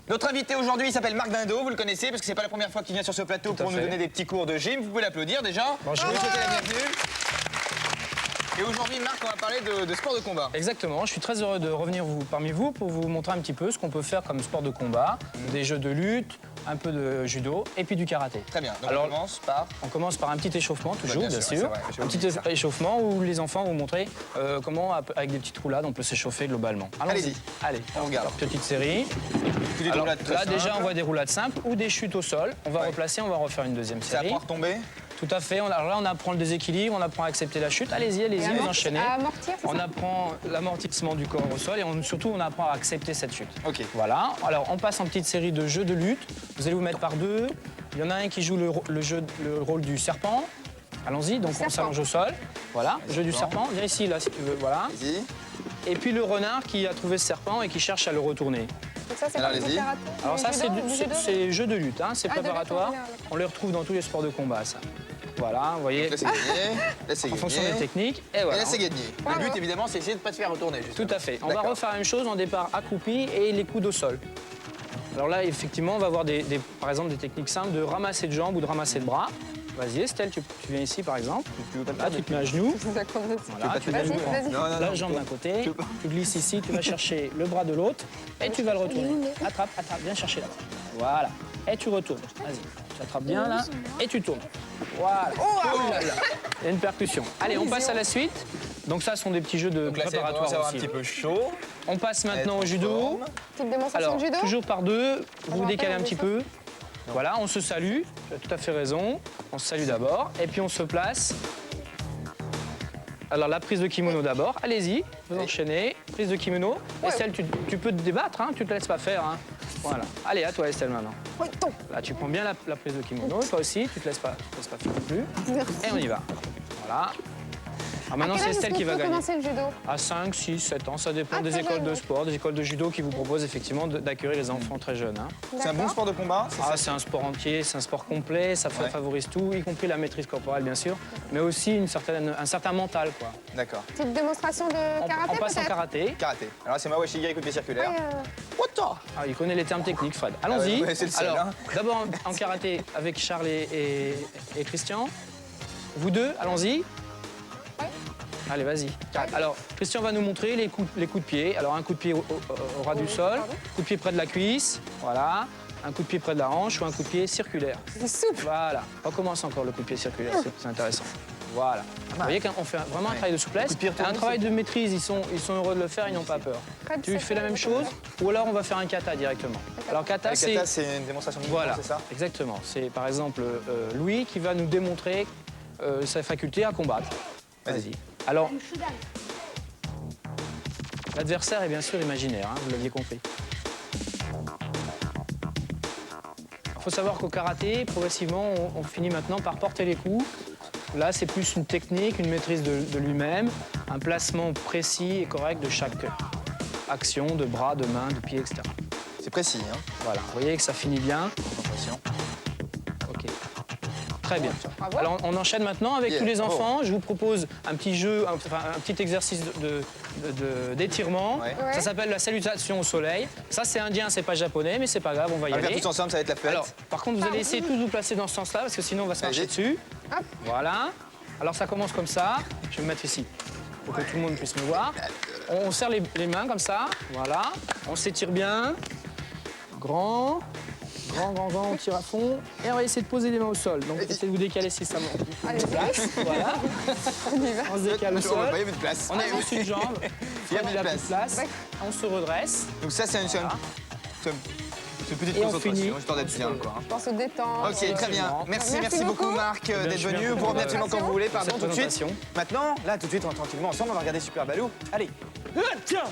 Notre invité aujourd'hui s'appelle Marc Dindo, vous le connaissez parce que c'est pas la première fois qu'il vient sur ce plateau pour nous donner des petits cours de gym. Vous pouvez l'applaudir déjà. Bonjour. Je vous souhaite la bienvenue. Et aujourd'hui, Marc, on va parler de sport de combat. Exactement, je suis très heureux de revenir parmi vous pour vous montrer un petit peu ce qu'on peut faire comme sport de combat, des jeux de lutte, un peu de judo et puis du karaté. Très bien, donc alors, on commence par... un petit échauffement, toujours, bien sûr. Vrai, un petit échauffement où les enfants vont montrer comment, avec des petites roulades, on peut s'échauffer globalement. Allez-y. Allez, on regarde. Petite série. Alors, là, déjà, on voit des roulades simples ou des chutes au sol. On va replacer, on va refaire une deuxième série. C'est à pouvoir tomber. Tout à fait. Alors là, on apprend le déséquilibre, on apprend à accepter la chute. Allez-y, vous enchaînez. À amortir, on apprend l'amortissement du corps au sol et surtout, on apprend à accepter cette chute. Ok. Voilà. Alors, on passe en petite série de jeux de lutte. Vous allez vous mettre par deux. Il y en a un qui joue le rôle du serpent. Allons-y. Donc, on s'allonge au sol. Voilà. Le jeu du serpent. Viens ici, là, si tu veux. Voilà. Vas-y. Et puis le renard qui a trouvé ce serpent et qui cherche à le retourner. Donc ça, c'est pas préparatoire. Alors ça, c'est jeu de lutte, hein, c'est préparatoire. d'accord. On les retrouve dans tous les sports de combat, ça. Voilà, vous voyez, Là, c'est gagné. Là, c'est en fonction des techniques. Et voilà. Et là, c'est gagné. Le but, évidemment, c'est essayer de ne pas te faire retourner. Tout à fait. On va refaire la même chose en départ accroupi et les coudes au sol. Alors là, effectivement, on va avoir par exemple des techniques simples de ramasser de jambes ou de ramasser de bras. Vas-y, Estelle, tu viens ici, par exemple. Là, tu te mets à genoux. Voilà, tu prends la jambe d'un côté, tu glisses ici, tu vas chercher le bras de l'autre et tu vas le retourner. Attrape, viens chercher là. Voilà. Et tu retournes. Vas-y, tu attrapes bien là et tu tournes. Voilà. Oh là là. Il y a une percussion. Allez, on passe à la suite. Donc ça, ce sont des petits jeux de préparatoire aussi. Un petit peu chaud. On passe maintenant au judo. Petite démonstration Alors, de judo. toujours par deux, vous vous décalez un petit peu. Voilà, on se salue, tu as tout à fait raison. On se salue d'abord, et puis on se place. Alors la prise de kimono d'abord, allez-y, vous enchaînez, prise de kimono. Estelle, tu peux te débattre, hein, tu te laisses pas faire. Hein. Voilà, allez, à toi Estelle maintenant. Là, tu prends bien la prise de kimono, toi aussi, tu te laisses pas faire non plus. Et on y va. Voilà. Alors maintenant, c'est Estelle qui va gagner. Commencer le judo À 5, 6, 7 ans, ça dépend des écoles de sport, des écoles de judo qui vous proposent effectivement d'accueillir les enfants très jeunes. Hein. C'est un bon sport de combat. C'est un sport entier, c'est un sport complet, ça favorise tout, y compris la maîtrise corporelle bien sûr, mais aussi un certain mental, quoi. D'accord. Petite démonstration de karaté On passe en karaté. Karaté. Alors là, c'est Mawashi Giri, coup de pied circulaire. Ah, il connaît les termes techniques, Fred. Allons-y. C'est le seul. Alors, d'abord en karaté avec Charles et Christian. Vous deux, allons-y. Allez, vas-y. Alors, Christian va nous montrer les coups de pied. Alors, un coup de pied au ras du sol, coup de pied près de la cuisse, voilà. Un coup de pied près de la hanche ou un coup de pied circulaire. C'est souple. Voilà. On recommence encore le coup de pied circulaire, c'est intéressant. Voilà. Vous voyez qu'on fait vraiment un travail de souplesse, un travail de maîtrise. Ils sont heureux de le faire, ils n'ont pas peur. Tu fais la même chose ou alors on va faire un kata directement. Alors, kata, c'est une démonstration de voilà, c'est ça? Exactement. C'est par exemple Louis qui va nous démontrer sa faculté à combattre. Vas-y. Alors, l'adversaire est bien sûr imaginaire, hein, vous l'aviez compris. Il faut savoir qu'au karaté, progressivement, on finit maintenant par porter les coups. Là, c'est plus une technique, une maîtrise de lui-même, un placement précis et correct de chaque action, de bras, de mains, de pieds, etc. C'est précis, hein? Voilà, vous voyez que ça finit bien. Concentration. OK. Très bien. Alors, on enchaîne maintenant avec tous les enfants. Je vous propose un petit jeu, un petit exercice d'étirement. Ça s'appelle la salutation au soleil. Ça, c'est indien, c'est pas japonais, mais c'est pas grave, on va y aller. On va faire tous ensemble, ça va être la fête. Alors, par contre, vous allez essayer de tous vous placer dans ce sens-là, parce que sinon, on va se marcher dessus. Voilà. Alors, ça commence comme ça. Je vais me mettre ici, pour que tout le monde puisse me voir. On serre les mains comme ça. Voilà. On s'étire bien. Grand, on tire à fond. Et on va essayer de poser les mains au sol. Donc, essayez de vous décaler si ça monte. Allez, Place, voilà. On se décale au sol. Il y a plus de place. On avance une jambe. Il y a plus de place. On se redresse. Donc ça, c'est une petite Et on concentration, finit. histoire d'être bien, quoi. on se détend. Ok, très bien. Merci beaucoup, Marc, d'être venu. Vous revenez absolument quand vous voulez, pardon, tout de suite. Maintenant, là, tout de suite, tranquillement ensemble, on va regarder Super Balou. Allez. Tiens.